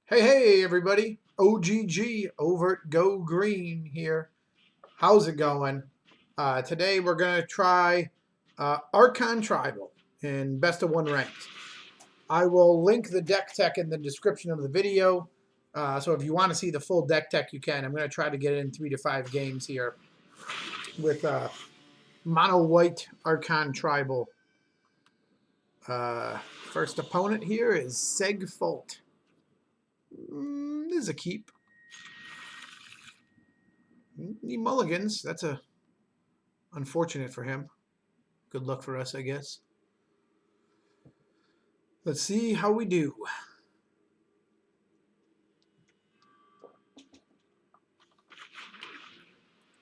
Hey, everybody. OGG over at Go Green here. How's it going? Today we're going to try Archon Tribal in Best of 1 ranked. I will link the deck tech in the description of the video. So if you want to see the full deck tech, you can. I'm going to try to get it in 3 to 5 games here with Mono White Archon Tribal. First opponent here is Segfault. This is a keep. He mulligans. That's unfortunate for him. Good luck for us, I guess. Let's see how we do.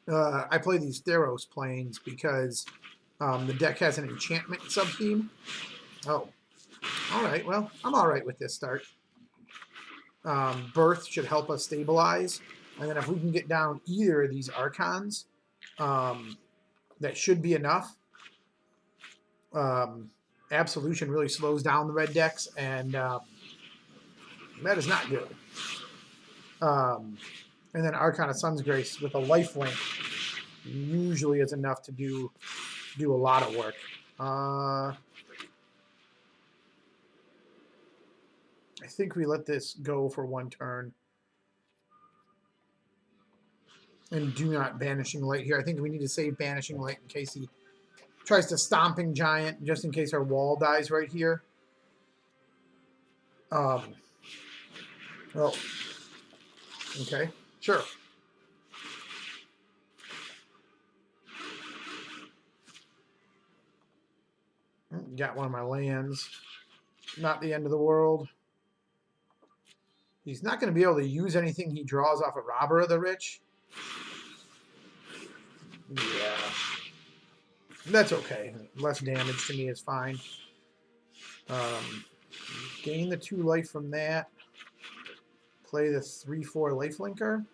I play these Theros planes because the deck has an enchantment sub-theme. Oh, all right. Well, I'm all right with this start. Birth should help us stabilize. And then if we can get down either of these Archons, that should be enough. Absolution really slows down the red decks, and that is not good. And then Archon of Sun's Grace with a lifelink usually is enough to do a lot of work. I think we let this go for 1 turn. And do not Banishing Light here. I think we need to save Banishing Light in case he tries to Stomping Giant, just in case our wall dies right here. Oh. Okay. Sure. Got one of my lands. Not the end of the world. He's not going to be able to use anything he draws off a Robber of the Rich. Yeah. That's okay. Less damage to me is fine. Gain the 2 life from that. Play the 3/4 lifelinker.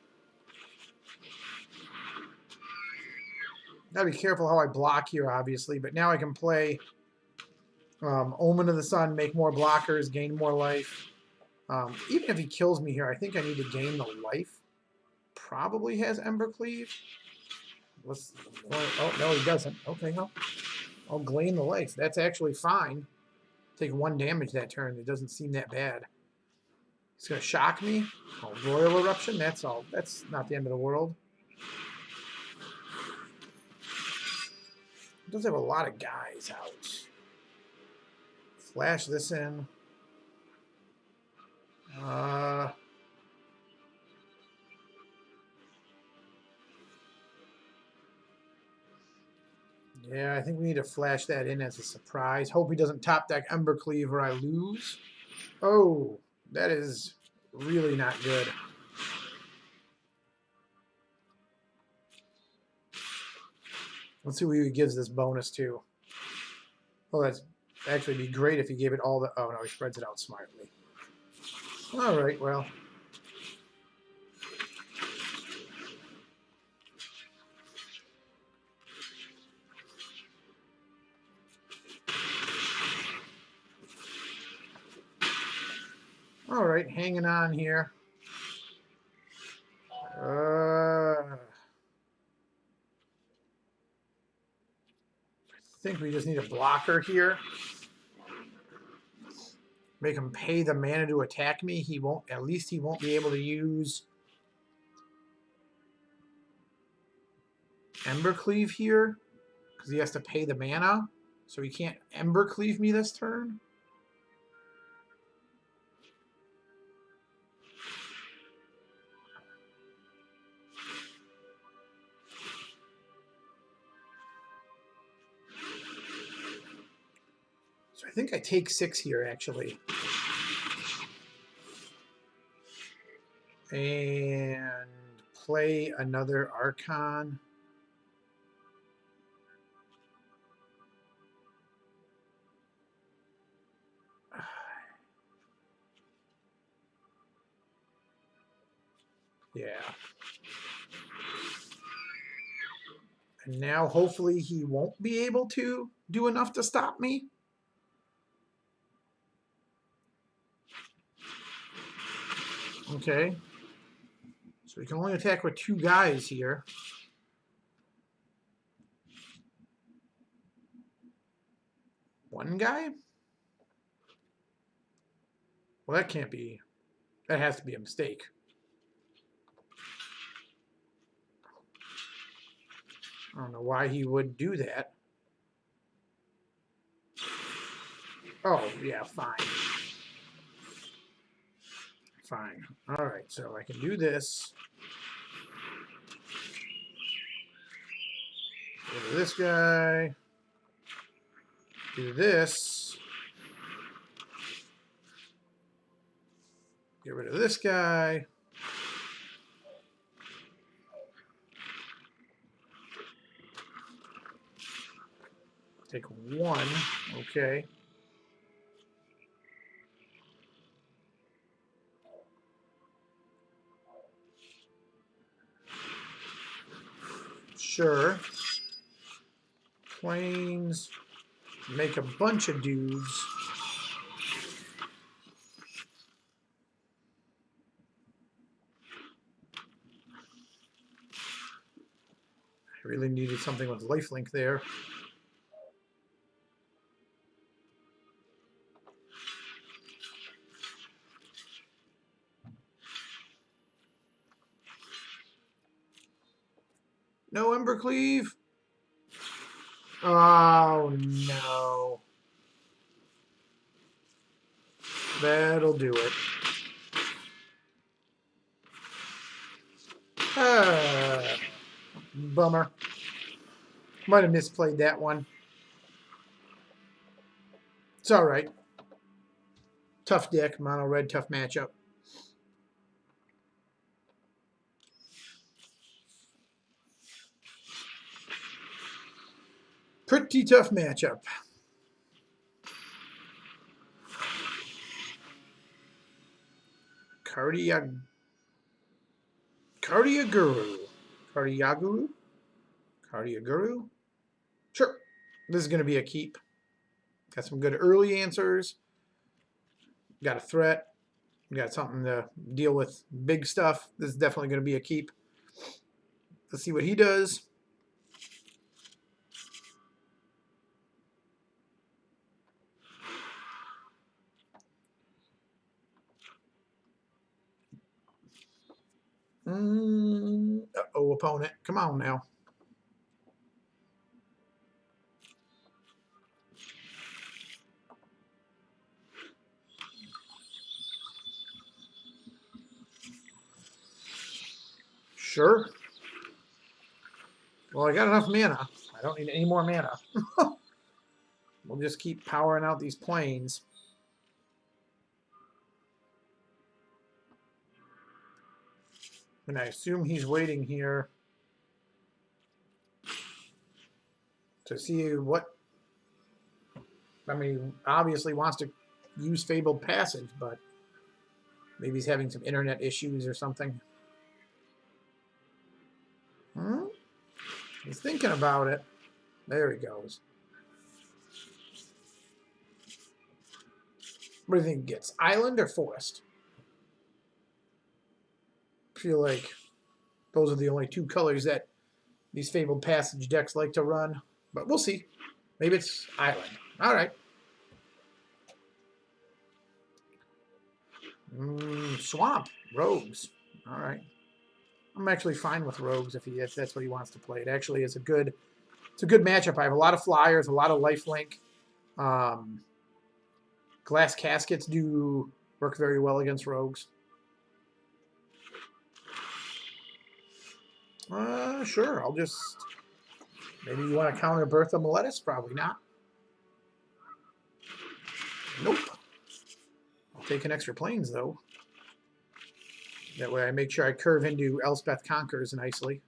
Gotta be careful how I block here, obviously, but now I can play Omen of the Sun, make more blockers, gain more life. Even if he kills me here, I think I need to gain the life. Probably has Embercleave. Oh, no, he doesn't. Okay, I'll gain the life. That's actually fine. Take 1 damage that turn. It doesn't seem that bad. He's going to shock me. Oh, Royal Eruption, that's all. That's not the end of the world. It does have a lot of guys out. Flash this in. Yeah, I think we need to flash that in as a surprise. Hope he doesn't top deck Embercleave or I lose. Oh, that is really not good. Let's see who he gives this bonus to. Well, that's actually be great if he gave it all the... Oh, no, he spreads it out smartly. All right, well... All right, hanging on here. I think we just need a blocker here. Make him pay the mana to attack me. He won't. At least he won't be able to use Embercleave here because he has to pay the mana. So he can't Embercleave me this turn. So I think I take 6 here, actually. And play another Archon. Yeah. And now hopefully he won't be able to do enough to stop me. Okay. So we can only attack with 2 guys here. One guy? Well, that can't be. That has to be a mistake. I don't know why he would do that. Oh, yeah, fine. Fine. All right, so I can do this. Get rid of this guy. Do this. Get rid of this guy. Take 1. Okay. Sure. Planes. Make a bunch of dudes. I really needed something with lifelink there. No Embercleave? Oh, no. That'll do it. Bummer. Might have misplayed that one. It's all right. Tough deck, mono red, tough matchup. Pretty tough matchup. Cardiaguru. Cardiaguru? Sure. This is going to be a keep. Got some good early answers. Got a threat. Got something to deal with big stuff. This is definitely going to be a keep. Let's see what he does. Uh-oh, opponent. Come on now. Sure. Well, I got enough mana. I don't need any more mana. We'll just keep powering out these planes. And I assume he's waiting here to see what... I mean, obviously wants to use Fabled Passage, but maybe he's having some internet issues or something. He's thinking about it. There he goes. What do you think he gets? Island or Forest? I feel like those are the only 2 colors that these Fabled Passage decks like to run. But we'll see. Maybe it's Island. All right. Swamp. Rogues. All right. I'm actually fine with Rogues if that's what he wants to play. It actually is a good matchup. I have a lot of flyers, a lot of lifelink. Glass Caskets do work very well against Rogues. Sure. I'll just... Maybe you want to counter Bertha Meletis? Probably not. Nope. I'll take an extra planes, though. That way I make sure I curve into Elspeth Conquers nicely.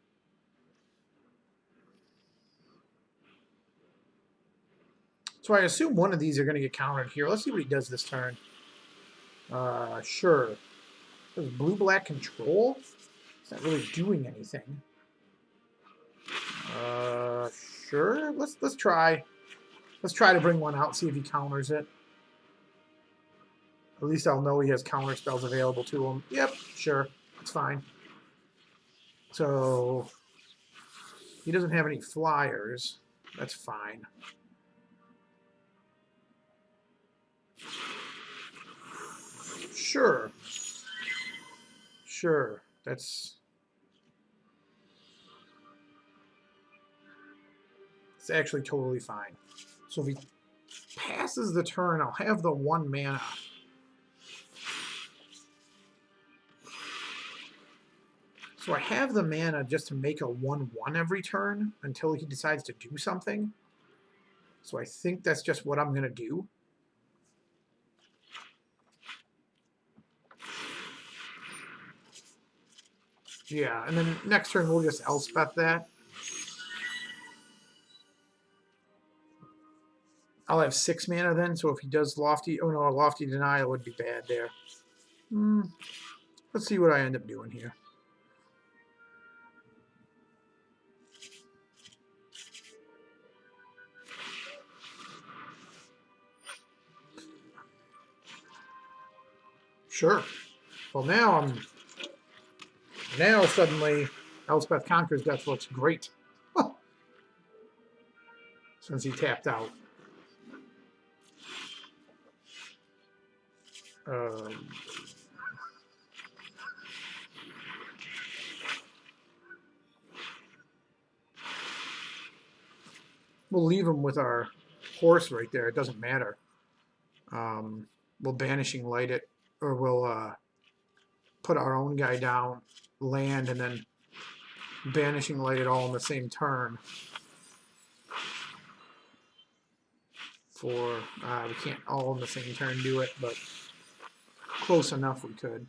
So I assume one of these are going to get countered here. Let's see what he does this turn. Sure. Does blue-black control? It's not really doing anything. Sure. Let's try. Let's try to bring one out, see if he counters it. At least I'll know he has counter spells available to him. Yep, sure. It's fine. So he doesn't have any flyers. That's fine. Sure. Sure. It's actually totally fine. So if he passes the turn, I'll have the 1 mana. So I have the mana just to make a 1/1 every turn until he decides to do something. So I think that's just what I'm going to do. Yeah, and then next turn we'll just Elspeth that. I'll have 6 mana then, so if he does Lofty... Oh no, a Lofty Denial would be bad there. Let's see what I end up doing here. Sure. Well, now suddenly Elspeth Conquer's Death looks great. Since he tapped out. We'll leave him with our horse right there. It doesn't matter. We'll Banishing Light it, or we'll put our own guy down, land, and then Banishing Light it all in the same turn. We can't all in the same turn do it, but close enough we could.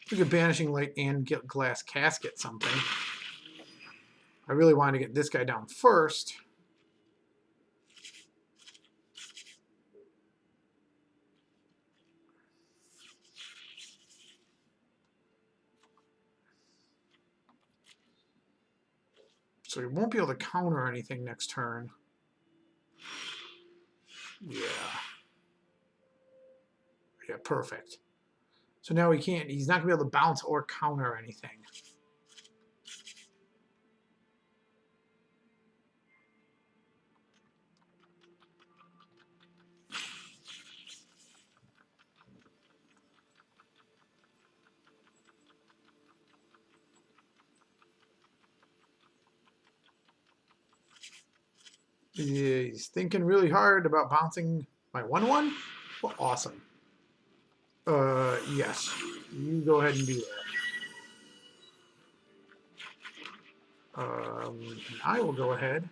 We could Banishing Light and get Glass Casket something. I really wanted to get this guy down first. So he won't be able to counter anything next turn. Yeah. Yeah, perfect. So now he's not going to be able to bounce or counter anything. He's thinking really hard about bouncing my 1/1. Well, awesome. Yes. You go ahead and do that. I will go ahead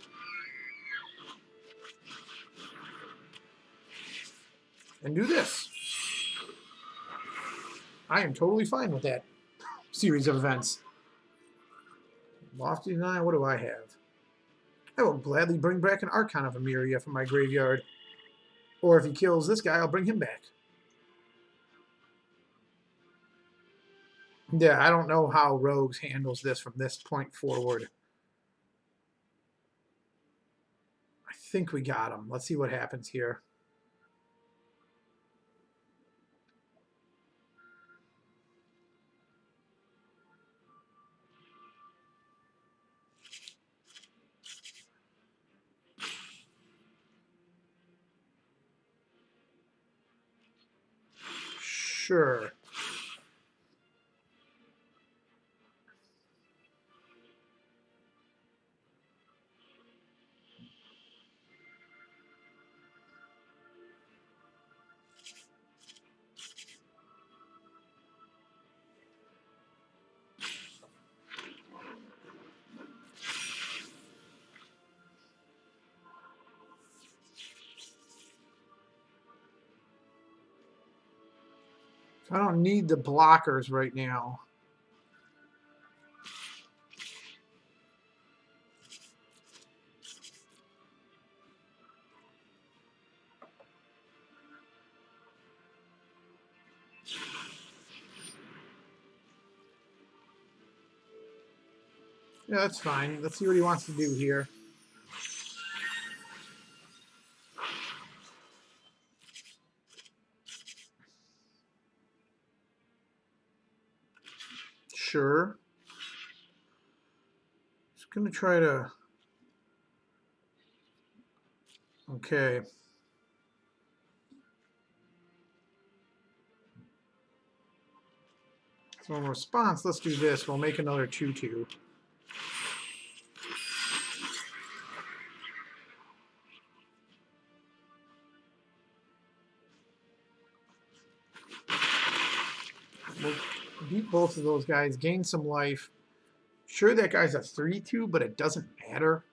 and do this. I am totally fine with that series of events. Lofty Denial, what do I have? I will gladly bring back an Archon of Emeria from my graveyard. Or if he kills this guy, I'll bring him back. Yeah, I don't know how Rogues handles this from this point forward. I think we got him. Let's see what happens here. Sure. I don't need the blockers right now. Yeah, that's fine. Let's see what he wants to do here. Sure. Just gonna try to. Okay. So in response, let's do this. We'll make another 2/2. We'll beat both of those guys, gain some life. Sure, that guy's a 3/2, but it doesn't matter.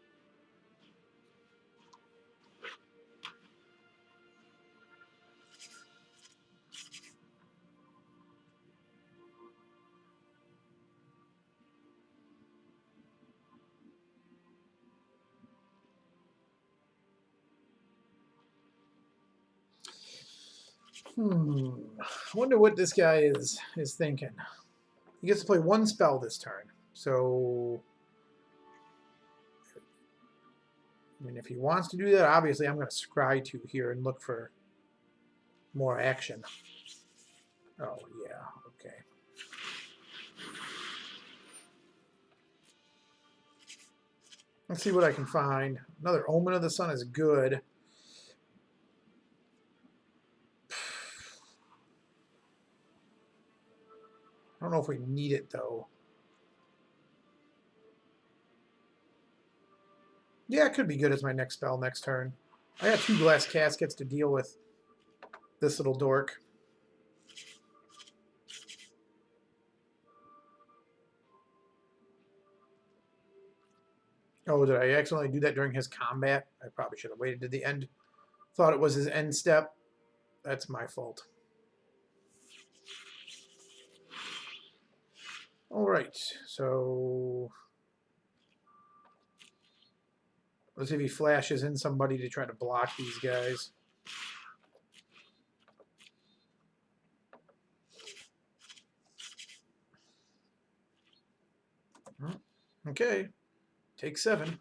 I wonder what this guy is thinking. He gets to play one spell this turn. So, I mean, if he wants to do that, obviously I'm going to scry to here and look for more action. Oh, yeah, okay. Let's see what I can find. Another Omen of the Sun is good. I don't know if we need it, though. Yeah, it could be good as my next spell next turn. I got 2 glass caskets to deal with this little dork. Oh, did I accidentally do that during his combat? I probably should have waited to the end. Thought it was his end step. That's my fault. All right, so let's see if he flashes in somebody to try to block these guys. Okay, take 7.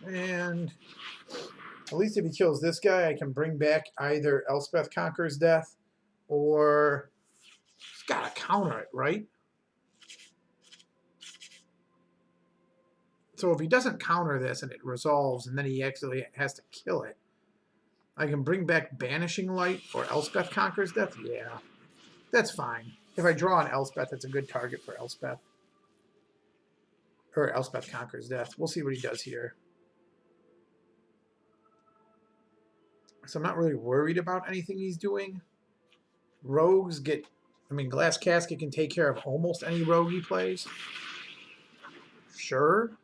And at least if he kills this guy, I can bring back either Elspeth Conquers Death or he's got to counter it, right? So if he doesn't counter this and it resolves and then he actually has to kill it, I can bring back Banishing Light or Elspeth Conquers Death? Yeah, that's fine. If I draw an Elspeth, it's a good target for Elspeth. Or Elspeth Conquers Death. We'll see what he does here. So I'm not really worried about anything he's doing. Rogues get... I mean, Glass Casket can take care of almost any rogue he plays. Sure.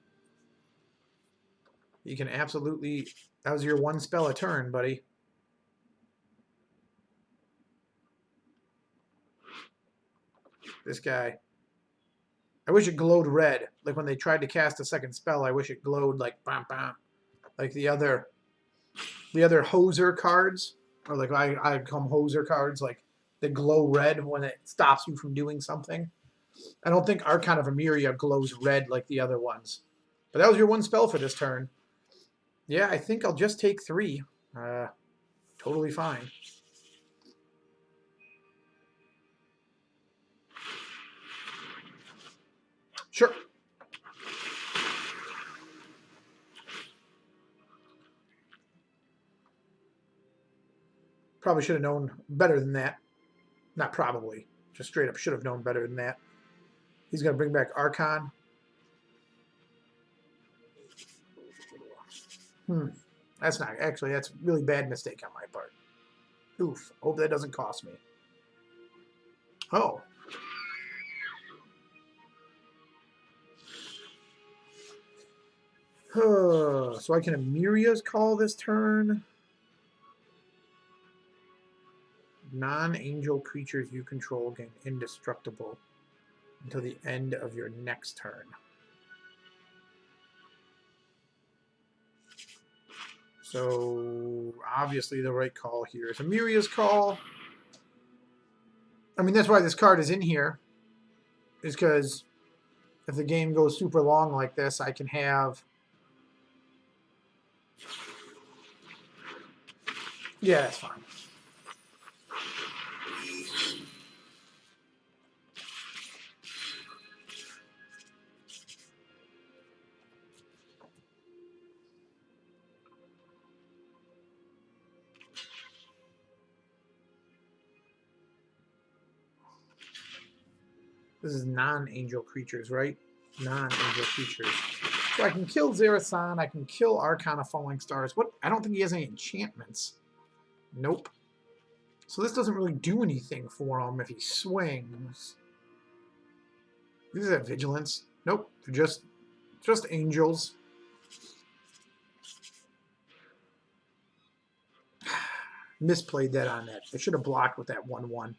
You can absolutely... That was your 1 spell a turn, buddy. This guy. I wish it glowed red. Like when they tried to cast a second spell, I wish it glowed like bam bam. Like the other hoser cards. Or like I call them hoser cards, like they glow red when it stops you from doing something. I don't think Archon of Emeria glows red like the other ones. But that was your 1 spell for this turn. Yeah, I think I'll just take 3. Totally fine. Sure. Probably should have known better than that. Not probably. Just straight up should have known better than that. He's going to bring back Archon. That's not... Actually, that's a really bad mistake on my part. Oof. Hope that doesn't cost me. Oh. So I can Emeria's Call this turn. Non-angel creatures you control gain indestructible until the end of your next turn. So obviously the right call here is Emeria's Call. I mean, that's why this card is in here. Is because if the game goes super long like this, I can have... Yeah, that's fine. This is non-angel creatures, right? Non-angel creatures. So I can kill Xerasan. I can kill Archon of Falling Stars. What? I don't think he has any enchantments. Nope. So this doesn't really do anything for him if he swings. These are vigilance. Nope. They're just angels. Misplayed that on that. I should have blocked with that 1/1.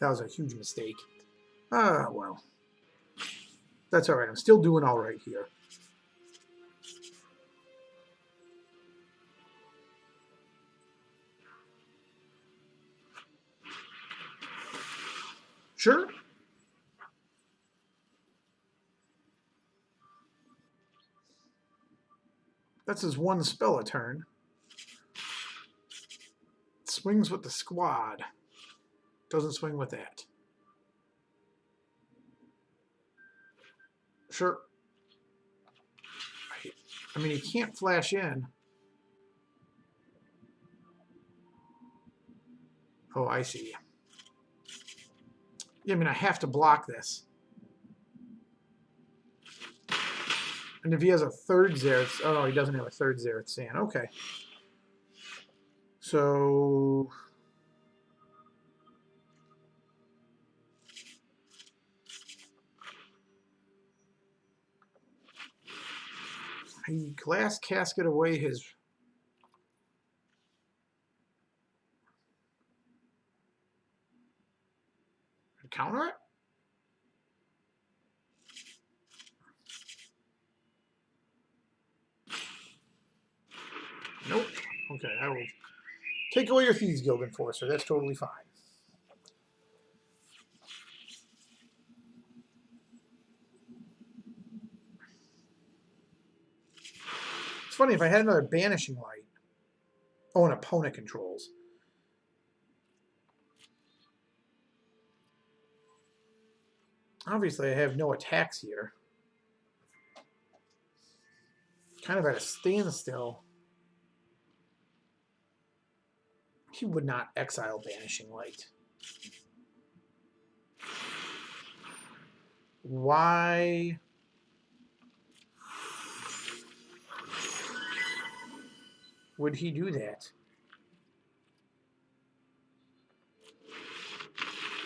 That was a huge mistake. Ah, well. That's all right. I'm still doing all right here. Sure. That's his one spell a turn. Swings with the squad. Doesn't swing with that. Sure. I mean, he can't flash in. Oh, I see. Yeah, I mean, I have to block this. And if he has a third Xerath... Oh, no, he doesn't have a third Xerath Sand. Okay. So... He glass casket away his... Counter it? Nope. Okay, I will take away your Thieves Guild Enforcer. That's totally fine. It's funny, if I had another Banishing Light... Oh, an opponent controls. Obviously, I have no attacks here. Kind of at a standstill. He would not exile Banishing Light. Why? Would he do that?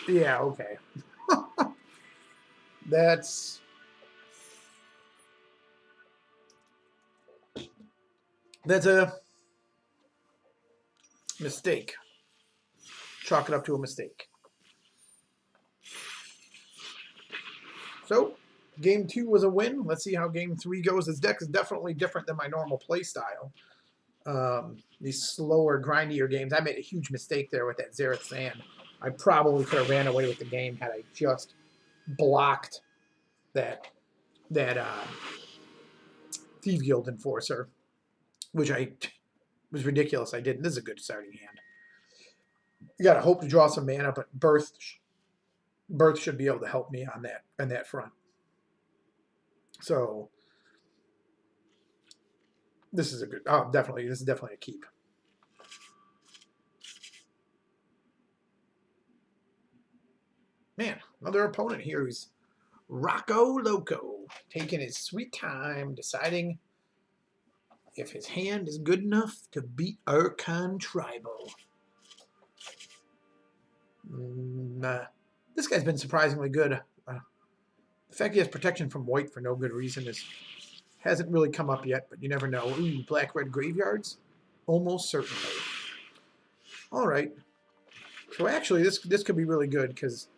Yeah, okay. That's a mistake. Chalk it up to a mistake. So, game 2 was a win. Let's see how game 3 goes. This deck is definitely different than my normal play style. These slower, grindier games. I made a huge mistake there with that Xerath Sand. I probably could have ran away with the game had I just blocked that Thieves Guild Enforcer, which was ridiculous. I didn't. This is a good starting hand. You got to hope to draw some mana, but Birth should be able to help me on that front. So this is a good. Oh, definitely. This is definitely a keep. Man, another opponent here who's Rocco Loco, taking his sweet time, deciding if his hand is good enough to beat Archon Tribal. This guy's been surprisingly good. The fact he has protection from white for no good reason hasn't really come up yet, but you never know. Ooh, black-red graveyards? Almost certainly. All right. So actually, this could be really good because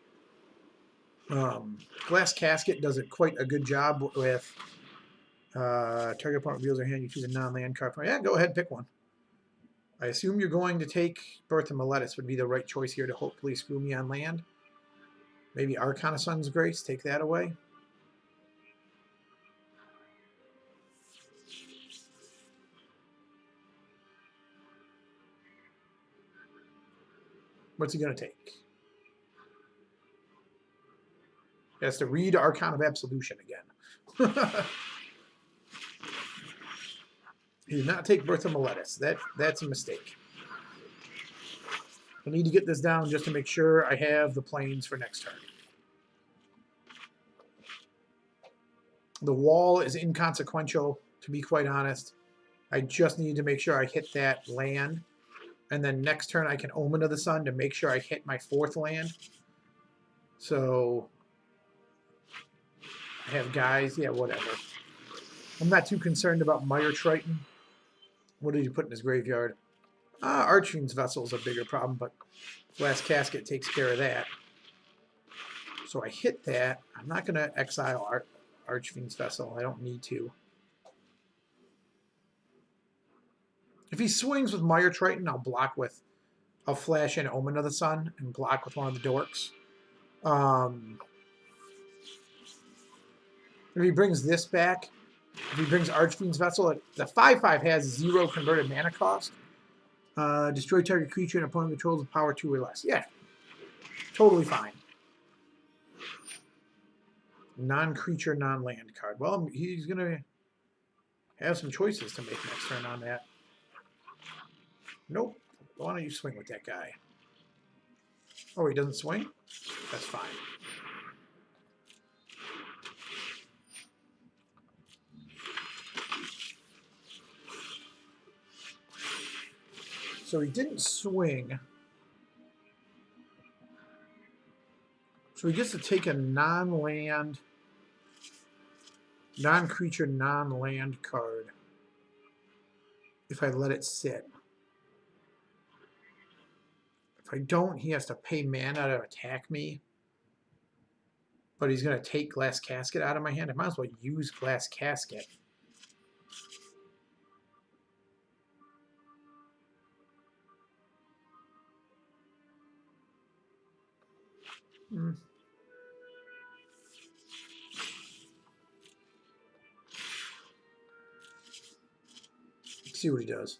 Glass Casket does quite a good job with target opponent reveals their hand. You choose a non-land card. Yeah, go ahead, pick one. I assume you're going to take Birth of Meletis would be the right choice here to hopefully screw me on land. Maybe Archon of Sun's Grace, take that away. What's he going to take? He has to read Archon of Absolution again. He did not take Birth of Meletis. That's a mistake. I need to get this down just to make sure I have the planes for next turn. The wall is inconsequential, to be quite honest. I just need to make sure I hit that land. And then next turn I can Omen of the Sun to make sure I hit my 4th land. So I have guys, yeah, whatever. I'm not too concerned about Mire Triton. What did he put in his graveyard? Archon's Vessel is a bigger problem, but Glass Casket takes care of that. So I hit that. I'm not going to exile Archfiend's Vessel. I don't need to. If he swings with Mire Triton, I'll block with... I'll flash in Omen of the Sun and block with one of the dorks. If he brings this back, if he brings Archfiend's Vessel, the 5/5 has 0 converted mana cost. Destroy target creature and opponent controls with power 2 or less. Yeah, totally fine. Non-creature, non-land card. Well, he's going to have some choices to make next turn on that. Nope. Why don't you swing with that guy? Oh, he doesn't swing? That's fine. So he didn't swing. So he gets to take a non-land, non-creature, non-land card if I let it sit. If I don't, he has to pay mana to attack me. But he's going to take Glass Casket out of my hand. I might as well use Glass Casket. Let's see what he does.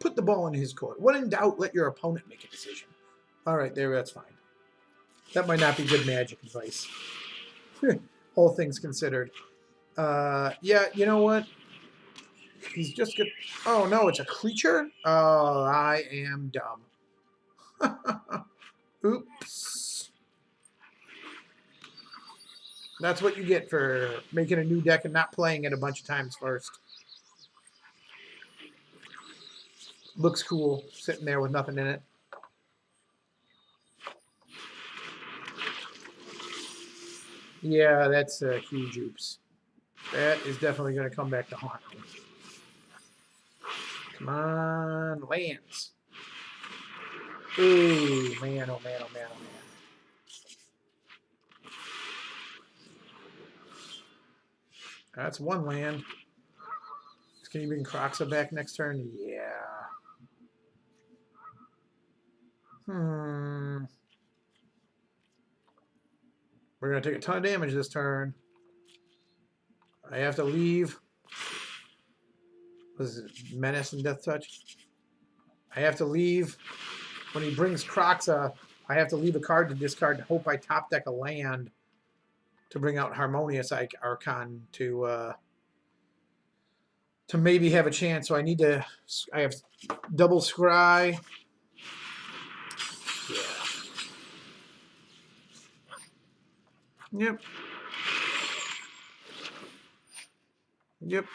Put the ball in his court. When in doubt, let your opponent make a decision. All right, there, that's fine. That might not be good Magic advice. All things considered. Yeah, you know what? He's just good. Oh, no, it's a creature? Oh, I am dumb. Oops. That's what you get for making a new deck and not playing it a bunch of times first. Looks cool, sitting there with nothing in it. Yeah, that's a huge oops. That is definitely going to come back to haunt me. Come on, lands. Ooh, man, oh man, oh man, oh man. That's one land. Can you bring Kroxa back next turn? Yeah. We're going to take a ton of damage this turn. I have to leave. What is it? Menace and Death Touch? I have to leave. When he brings Kroxa, I have to leave a card to discard and hope I top deck a land to bring out Harmonious Archon to maybe have a chance. So I need to... I have double scry. Yeah. Yep. Yep.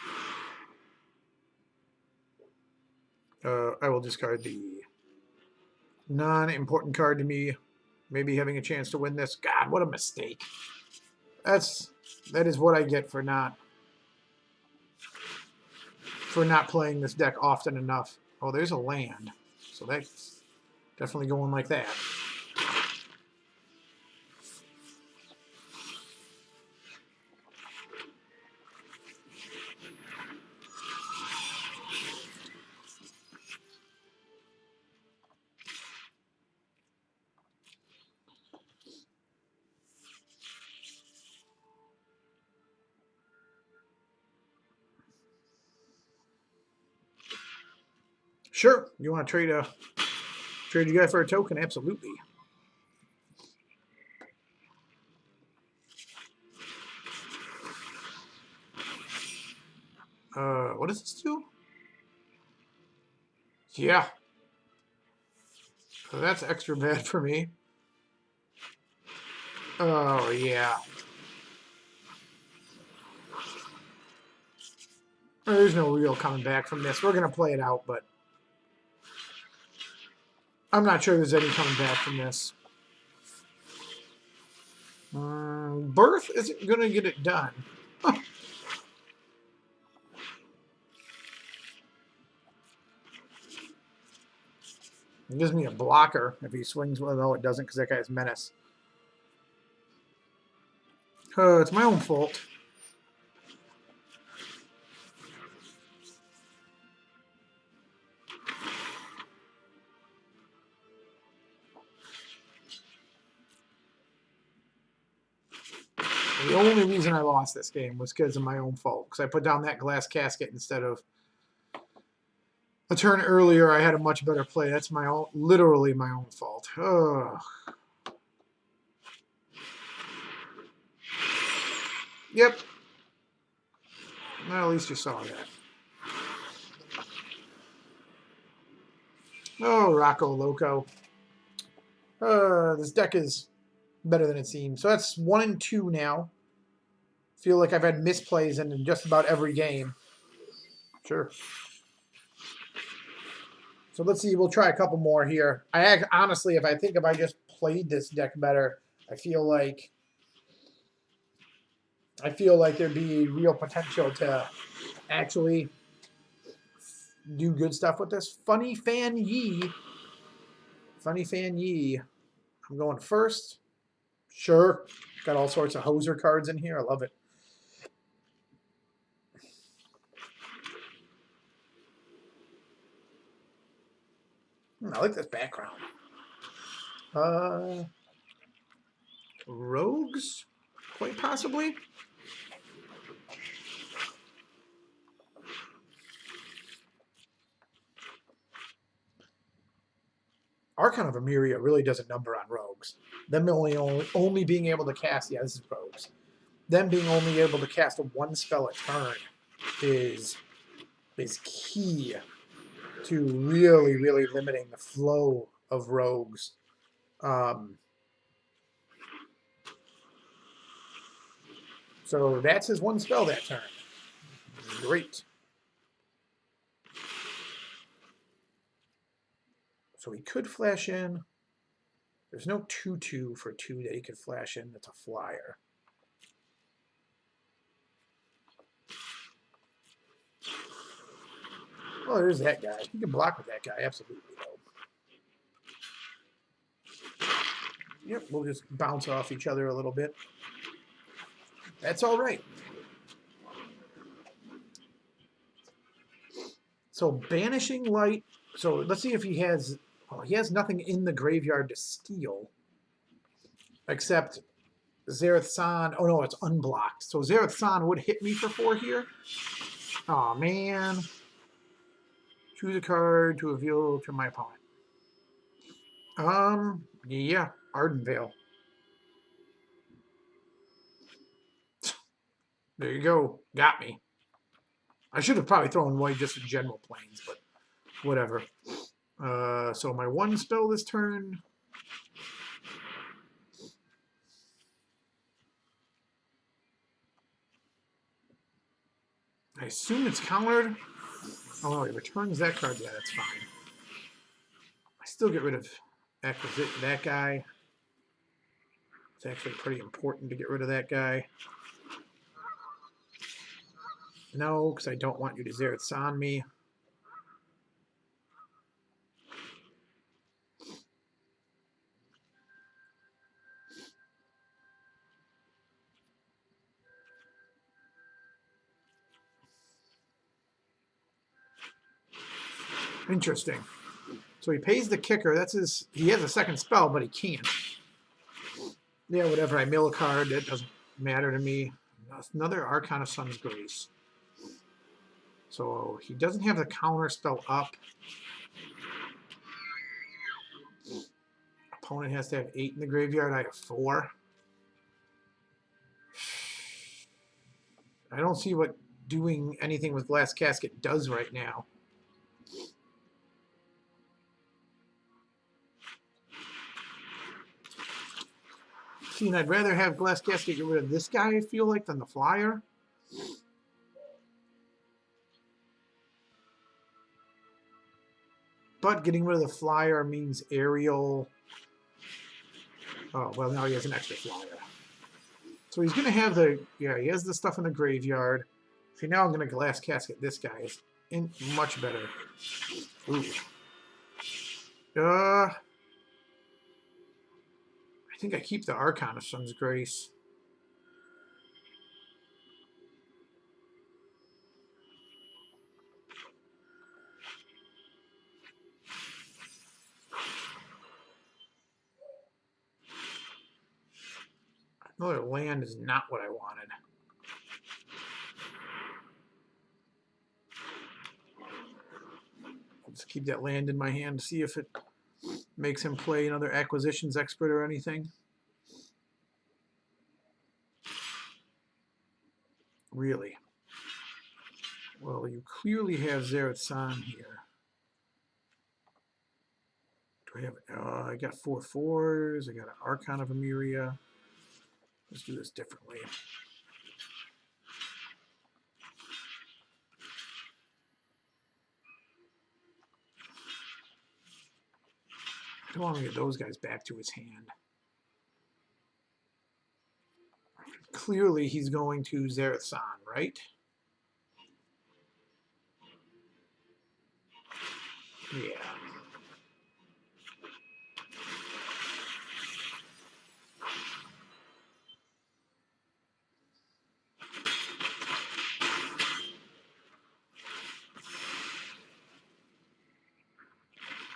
I will discard the non-important card to me. Maybe having a chance to win this. God, what a mistake. That is what I get for not playing this deck often enough. Oh, there's a land. So that's definitely going like that. Sure. You want to trade you guy for a token? Absolutely. What does this do? Yeah. So that's extra bad for me. Oh, yeah. There's no real coming back from this. We're going to play it out, but I'm not sure there's any coming back from this. Birth isn't going to get it done. Huh. It gives me a blocker if he swings. Well, no, it doesn't because that guy's menace. It's my own fault. The only reason I lost this game was because of my own fault. Because I put down that glass casket instead of a turn earlier. I had a much better play. That's my own, literally my own fault. Ugh. Yep. Well, at least you saw that. Oh, Rocco Loco. This deck is better than it seems. So that's 1 and 2 now. Feel like I've had misplays in just about every game. Sure. So let's see. We'll try a couple more here. Honestly, if I just played this deck better, I feel like there'd be real potential to actually do good stuff with this. Funny Fan Yee. Funny Fan Yee. I'm going first. Sure. Got all sorts of hoser cards in here. I love it. I like this background. Rogues? Quite possibly. Archon of Emeria really does a number on rogues. Them only being able to cast, yeah, this is rogues. Them being only able to cast one spell a turn is key to really, really limiting the flow of rogues. So that's his one spell that turn. Great. So he could flash in. There's no 2/2 for 2 that he could flash in. That's a flyer. Oh, there's that guy. He can block with that guy, absolutely. Yep, we'll just bounce off each other a little bit. That's all right. So Banishing Light. So let's see if he has... Oh, he has nothing in the graveyard to steal. Except Zareth San. Oh, no, it's unblocked. So Zareth San would hit me for 4 here. Oh, man. Choose a card to reveal to my opponent. Yeah, Ardenvale. There you go. Got me. I should have probably thrown away just the general planes, but whatever. So my 1 spell this turn. I assume it's countered. Oh, no, he returns that card. Yeah, that's fine. I still get rid of that guy. It's actually pretty important to get rid of that guy. No, because I don't want you to Zareth San me. Interesting. So he pays the kicker. That's his. He has a second spell, but he can't. Yeah, whatever. I mill a card. That doesn't matter to me. Another Archon of Sun's Grace. So he doesn't have the counter spell up. Opponent has to have 8 in the graveyard. I have 4. I don't see what doing anything with Glass Casket does right now. See, and I'd rather have Glass Casket get rid of this guy, I feel like, than the Flyer. But getting rid of the Flyer means Aerial. Oh, well, now he has an extra Flyer. So he's going to have the... Yeah, he has the stuff in the graveyard. See, now I'm going to Glass Casket this guy. It's much better. Ooh. I think I keep the Archon of Sun's Grace. Another land is not what I wanted. I'll just keep that land in my hand to see if it makes him play another Acquisitions Expert or anything. Really? Well, you clearly have Zereth San here. Do I have... I got 4/4s. I got an Archon of Emeria. Let's do this differently. I don't want to get those guys back to his hand. Clearly, he's going to Zereth San, right? Yeah.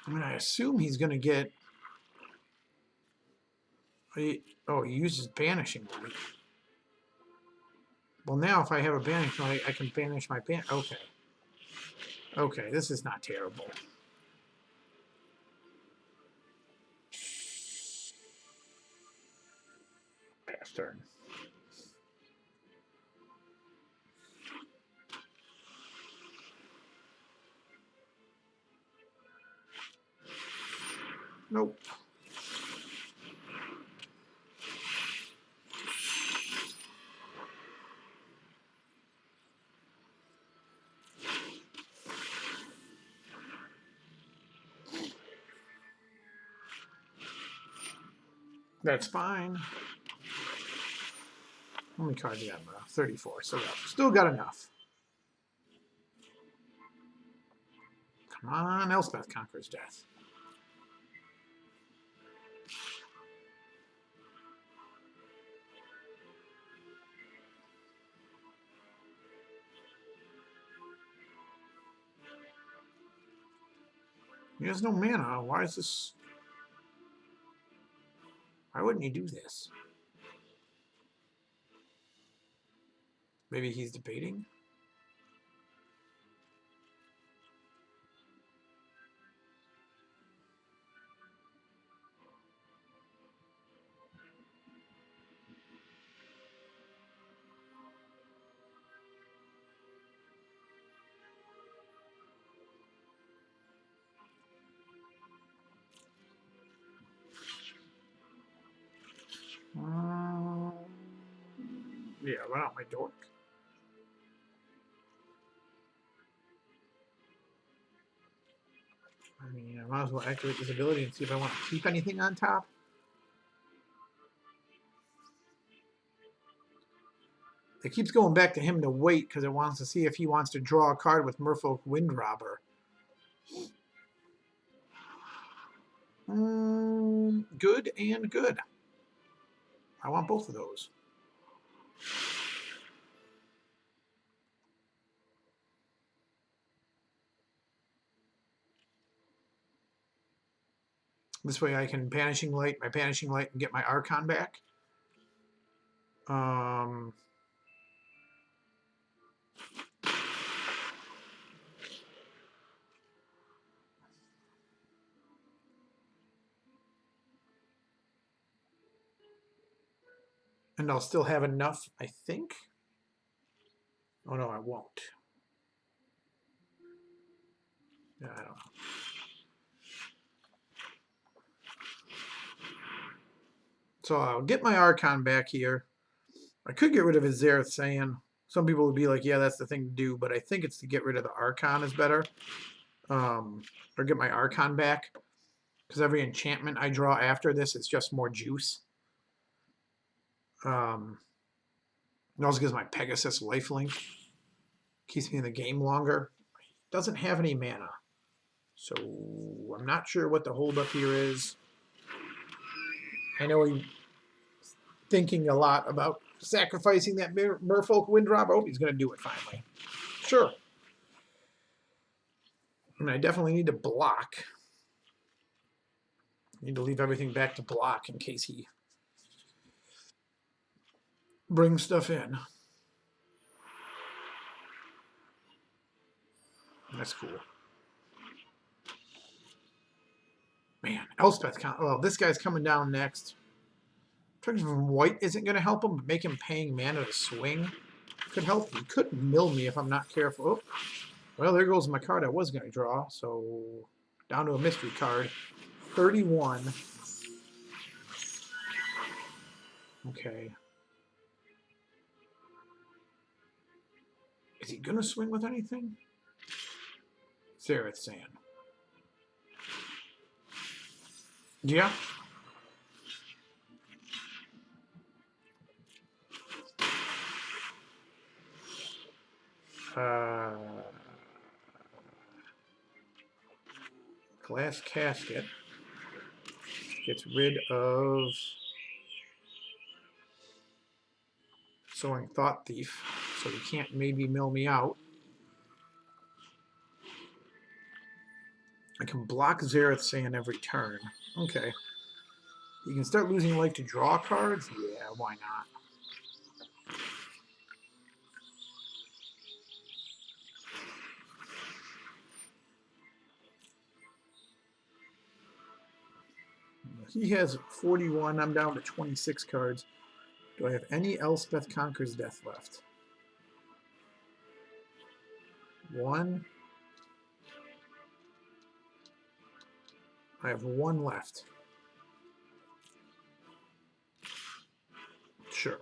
I mean, I assume he's going to get... Oh, he uses Banishing Light. Well, now if I have a Banishing Light, I can banish my Okay. Okay, this is not terrible. Pass turn. Nope. That's fine. How many cards do you have? 34. So still got enough. Come on, Elspeth Conquers Death. He has no mana. Why is this... Why wouldn't he do this? Maybe he's debating? Yeah, run out my dork. I mean, I might as well activate this ability and see if I want to keep anything on top. It keeps going back to him to wait because it wants to see if he wants to draw a card with Merfolk Windrobber. Good and good. I want both of those. This way I can Banishing Light my Banishing Light and get my Archon back. And I'll still have enough, I think. Oh no, I won't. Yeah, I don't know. So I'll get my Archon back here. I could get rid of his Zereth Saiyan. Some people would be like, yeah, that's the thing to do, but I think it's to get rid of the Archon is better. Or get my Archon back. Because every enchantment I draw after this is just more juice. It also gives my Pegasus lifelink. Keeps me in the game longer. Doesn't have any mana. So I'm not sure what the holdup here is. I know he's thinking a lot about sacrificing that Merfolk Windrop. Oh, he's going to do it finally. Sure. And I definitely need to block. I need to leave everything back to block in case he brings stuff in. That's cool. Man, Elspeth. Oh, this guy's coming down next. From white isn't going to help him, but make him paying mana to swing could help. He could mill me if I'm not careful. Oh. Well, there goes my card I was going to draw. So down to a mystery card. 31. Okay. Is he going to swing with anything? Zereth Saiyan. Yeah. Glass Casket gets rid of Soaring Thought Thief, so he can't maybe mill me out. I can block Zereth Saiyan every turn. Okay. You can start losing life to draw cards? Yeah, why not? He has 41. I'm down to 26 cards. Do I have any Elspeth Conquers Death left? 1. I have 1 left. Sure.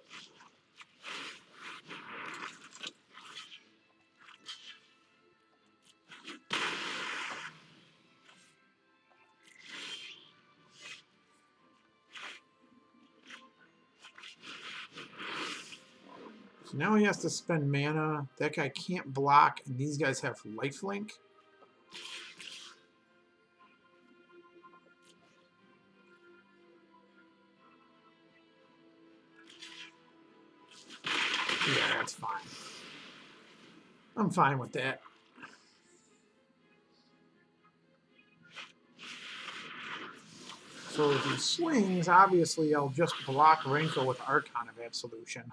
So now he has to spend mana. That guy can't block, and these guys have lifelink. Yeah, that's fine. I'm fine with that. So if he swings, obviously I'll just block Rankle with Archon of Absolution.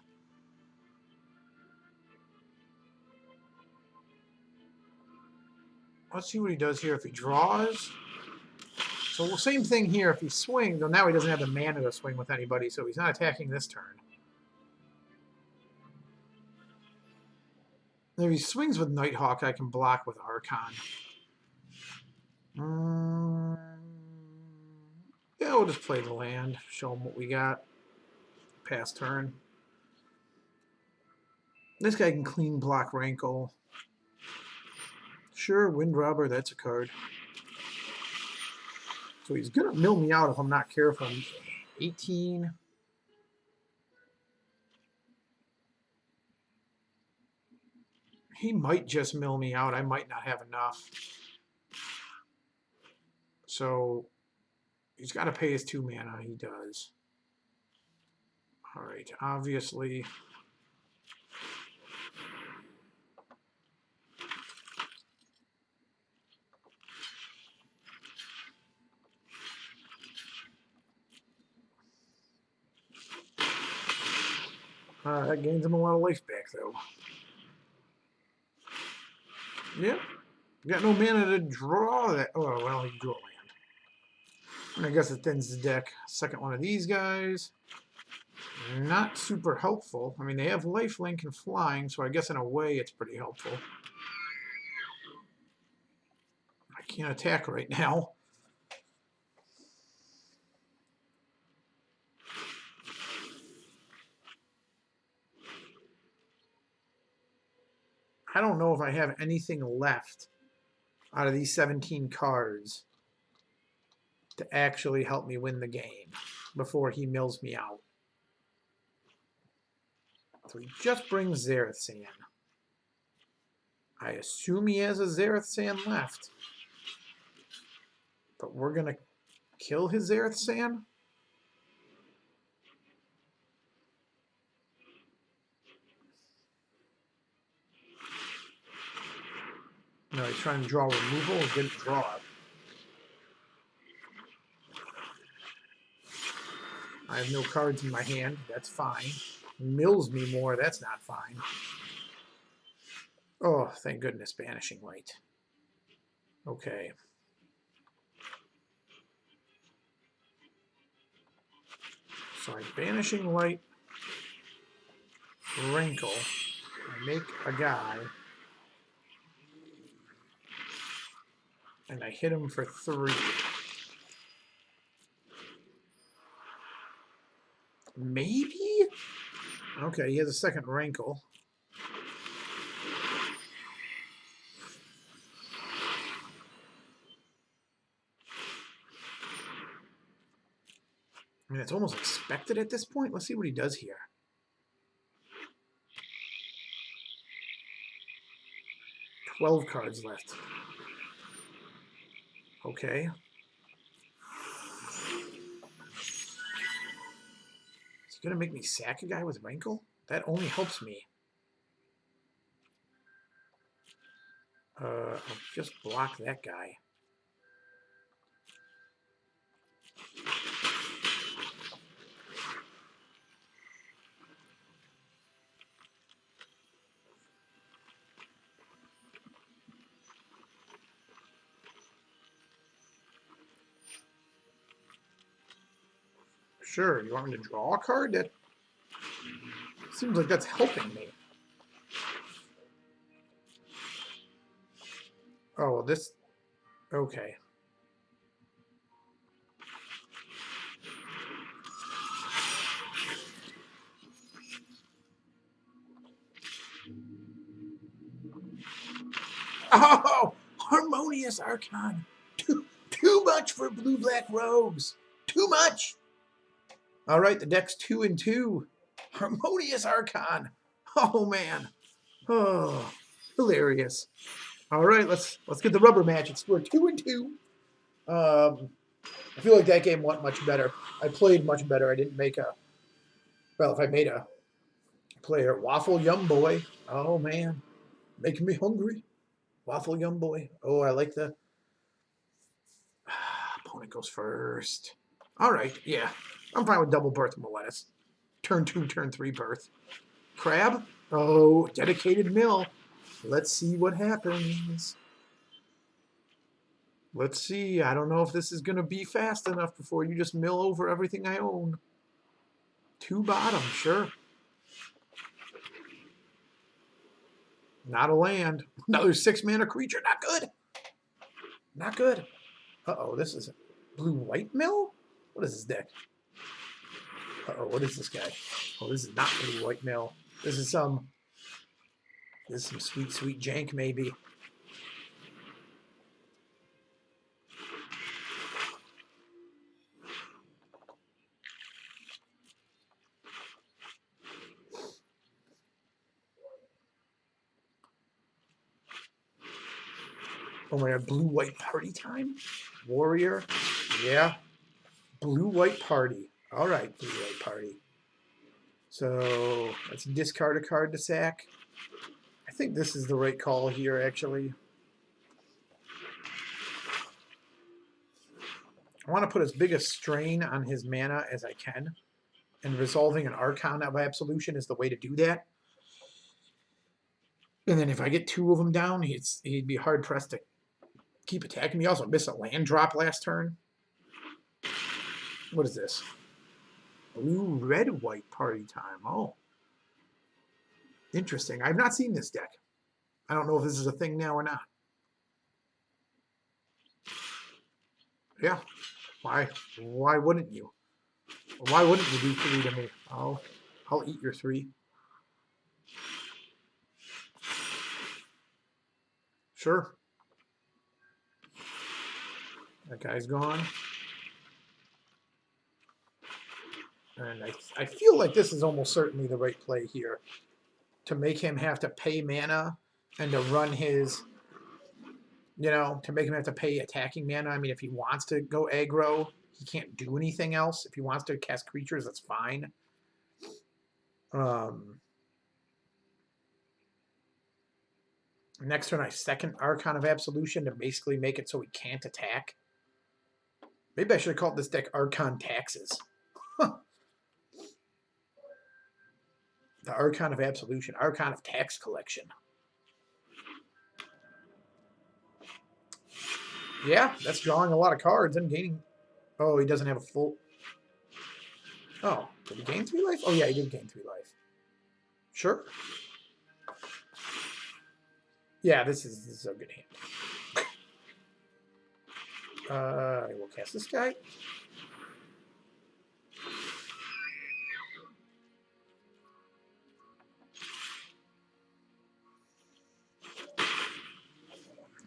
Let's see what he does here if he draws. So same thing here. If he swings, well, now he doesn't have the mana to swing with anybody, so he's not attacking this turn. If he swings with Nighthawk, I can block with Archon. Yeah, we'll just play the land. Show him what we got. Pass turn. This guy can clean block Rankle. Sure, Wind Robber, that's a card. So he's going to mill me out if I'm not careful. 18. He might just mill me out. I might not have enough. So he's got to pay his 2 mana. He does. All right, obviously. That gains him a lot of life back, though. Yep. Got no mana to draw that. Oh, well, he drew a land. And I guess it thins the deck. Second one of these guys. not super helpful. I mean, they have lifelink and flying, so I guess in a way it's pretty helpful. I can't attack right now. I don't know if I have anything left out of these 17 cards to actually help me win the game before he mills me out. So he just brings Xerath Sand. I assume he has a Xerath Sand left. But we're going to kill his Xerath Sand? No, he's trying to draw removal. He didn't draw it. I have no cards in my hand. That's fine. Mills me more. That's not fine. Oh, thank goodness. Banishing Light. Okay. So I Banishing Light. Rankle. I make a guy. And I hit him for 3. Maybe? Okay, he has a second Rankle. I mean, it's almost expected at this point. Let's see what he does here. $12 cards left. Okay. Is he going to make me sack a guy with Rankle? That only helps me. I'll just block that guy. Sure, you want me to draw a card? That seems like that's helping me. Oh, well, this... Okay. Oh! Harmonious Archon! Too much for blue-black rogues! Too much! All right, the deck's 2 and 2. Harmonious Archon. Oh man. Oh, hilarious. All right, let's get the rubber match. It's we're 2 and 2. I feel like that game went much better. I played much better. I didn't make a. Well, if I made a player, Waffle Yum Boy. Oh man, making me hungry. Waffle Yum Boy. Oh, I like the. Opponent goes first. All right, yeah. I'm fine with double birth Meletus. Turn 2, turn 3 birth. Crab? Oh, dedicated mill. Let's see what happens. Let's see. I don't know if this is going to be fast enough before you just mill over everything I own. 2 bottom, sure. Not a land. Another 6-mana creature. Not good. Not good. Uh-oh, this is a blue-white mill? What is this deck? Uh-oh, what is this guy? Oh, this is not blue-white mill. This is some sweet, sweet jank, maybe. Oh my god, blue-white party time? Warrior? Yeah. Blue-white party. All right, blue-white party. So let's discard a card to sack. I think this is the right call here, actually. I want to put as big a strain on his mana as I can. And resolving an Archon of Absolution is the way to do that. And then if I get 2 of them down, he'd be hard-pressed to keep attacking me. Also, missed a land drop last turn. What is this? Blue, red, white party time. Oh, interesting. I've not seen this deck. I don't know if this is a thing now or not. Yeah. Why wouldn't you? Why wouldn't you do 3 to me? I'll eat your 3. Sure. That guy's gone. And I feel like this is almost certainly the right play here. To make him have to pay mana and to run his, to make him have to pay attacking mana. I mean, if he wants to go aggro, he can't do anything else. If he wants to cast creatures, that's fine. Next turn, I second Archon of Absolution to basically make it so he can't attack. Maybe I should have called this deck Archon Taxes. The Archon of Absolution, Archon of Tax Collection. Yeah, that's drawing a lot of cards and gaining. Oh, he doesn't have a full. Oh, did he gain 3 life? Oh, yeah, he did gain 3 life. Sure. Yeah, this is a good hand. I will cast this guy.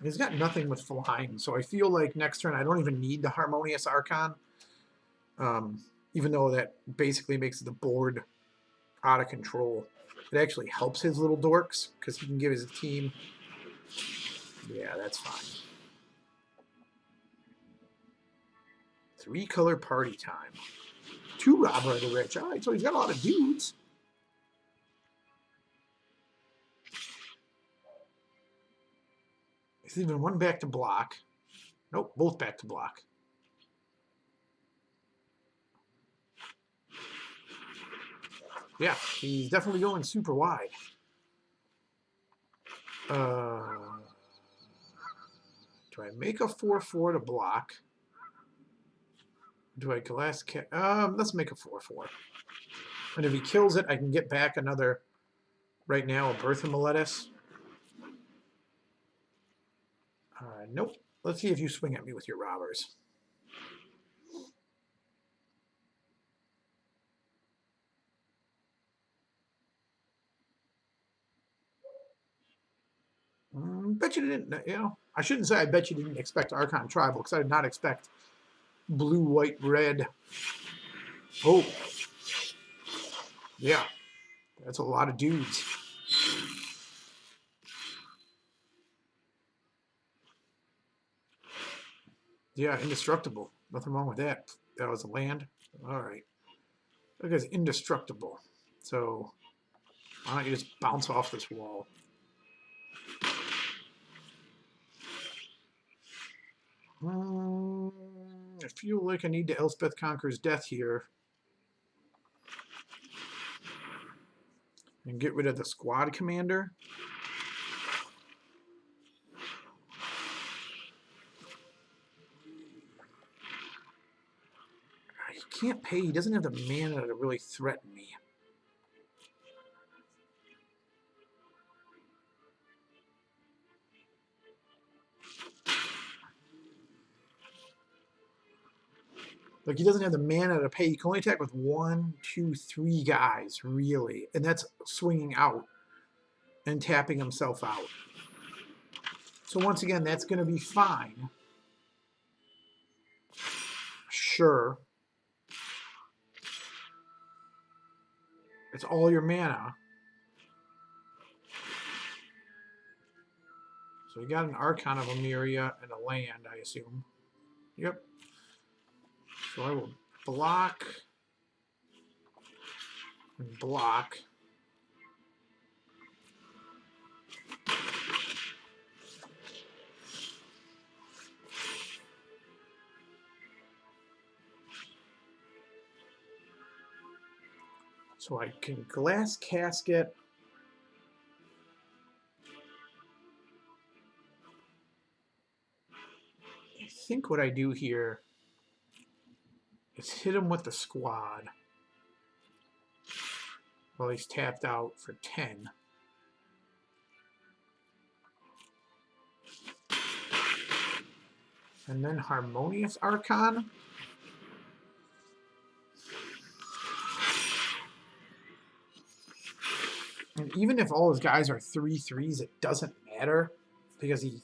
He's got nothing with flying, so I feel like next turn I don't even need the Harmonious Archon. Even though that basically makes the board out of control. It actually helps his little dorks, because he can give his team... Yeah, that's fine. 3-color party time. 2 Robber of the Rich. All right, so he's got a lot of dudes. He's leaving 1 back to block. Nope, both back to block. Yeah, he's definitely going super wide. Do I make a 4/4 to block? Do I glass cat? Let's make a 4/4. And if he kills it, I can get back another, right now, a Bertha Miletus. Nope. Let's see if you swing at me with your robbers. Bet you didn't, I shouldn't say I bet you didn't expect Archon Tribal, because I did not expect blue, white, red. Oh. Yeah. That's a lot of dudes. Yeah, indestructible. Nothing wrong with that. That was a land. All right. That guy's indestructible. So why don't you just bounce off this wall? I feel like I need to Elspeth Conquer's Death here. And get rid of the squad commander. He can't pay. He doesn't have the mana to really threaten me. Like, he doesn't have the mana to pay. He can only attack with 1, 2, 3 guys, really. And that's swinging out and tapping himself out. So once again, that's going to be fine. Sure. It's all your mana. So you got an Archon of Emeria and a land, I assume. Yep. So I will block and block. So I can Glass Casket. I think what I do here is hit him with the squad. Well, he's tapped out for 10. And then Harmonious Archon. And even if all his guys are 3/3s, it doesn't matter because he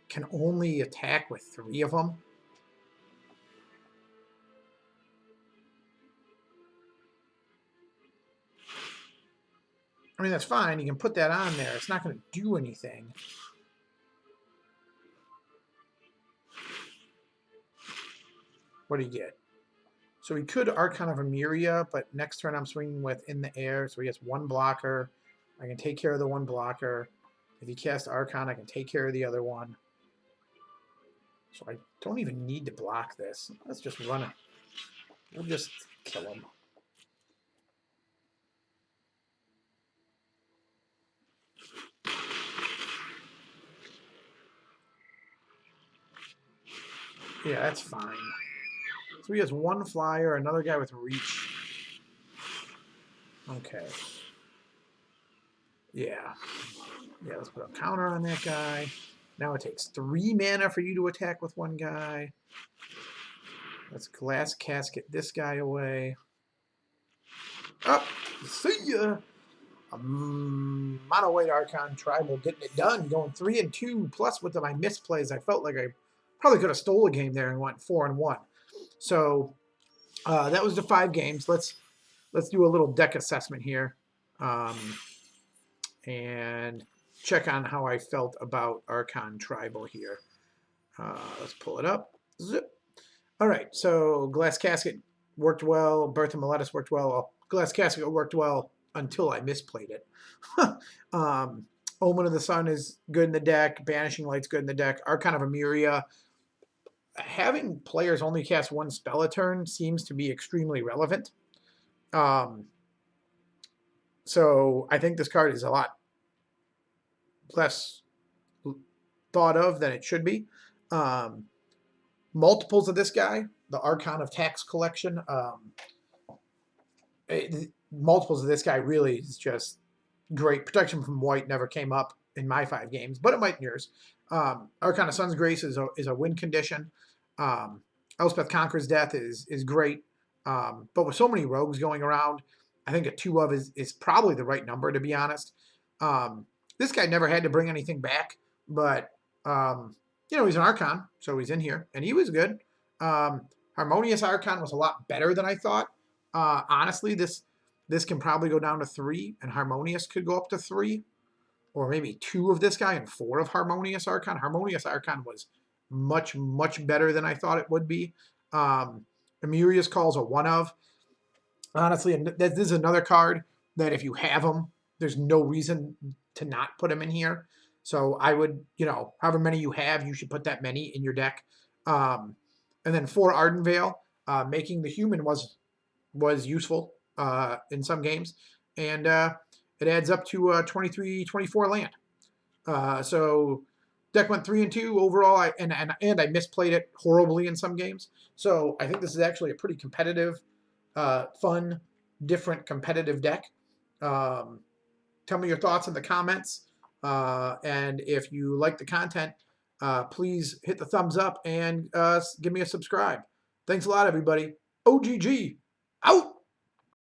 can only attack with 3 of them. I mean, that's fine. You can put that on there. It's not going to do anything. What do you get? So he could Archon of Emeria, but next turn I'm swinging with in the air, so he has 1 blocker. I can take care of the 1 blocker. If he casts Archon, I can take care of the other one. So I don't even need to block this. Let's just run it. We'll just kill him. Yeah, that's fine. So he has 1 flyer, another guy with reach. Okay. Yeah. Yeah, let's put a counter on that guy. Now it takes 3 mana for you to attack with 1 guy. Let's Glass Casket this guy away. Up. Oh, see ya. Mono White Archon Tribal getting it done. Going 3-2. Plus with my misplays, I felt like I probably could have stole a game there and went 4-1. So that was the 5 games. Let's do a little deck assessment here. And check on how I felt about Archon Tribal here. Let's pull it up. Zip. All right, so Glass Casket worked well. Birth of Meletis worked well. Glass Casket worked well until I misplayed it. Omen of the Sun is good in the deck. Banishing Light's good in the deck. Archon of Emeria. Having players only cast 1 spell a turn seems to be extremely relevant. So I think this card is a lot less thought of than it should be. Multiples of this guy, the Archon of Tax Collection, multiples of this guy really is just great. Protection from White never came up in my 5 games, but it might in yours. Archon of Sun's Grace is a win condition. Elspeth Conqueror's Death is great. But with so many rogues going around, I think a 2 of is probably the right number, to be honest. This guy never had to bring anything back, but you know, he's an Archon, so he's in here, and he was good. Harmonious Archon was a lot better than I thought. Honestly, this can probably go down to 3, and Harmonious could go up to 3, or maybe 2 of this guy and 4 of Harmonious Archon. Harmonious Archon was much, much better than I thought it would be. Emeria's Call's a 1 of. Honestly, this is another card that if you have him, there's no reason to not put him in here. So I would, you know, however many you have, you should put that many in your deck. And then 4 Ardenvale, making the human was useful in some games. And it adds up to 23, 24 land. So deck went 3-2 overall, and I misplayed it horribly in some games. So I think this is actually a pretty competitive, fun, different competitive deck. Tell me your thoughts in the comments. And if you like the content, please hit the thumbs up and give me a subscribe. Thanks a lot, everybody. OGG, out!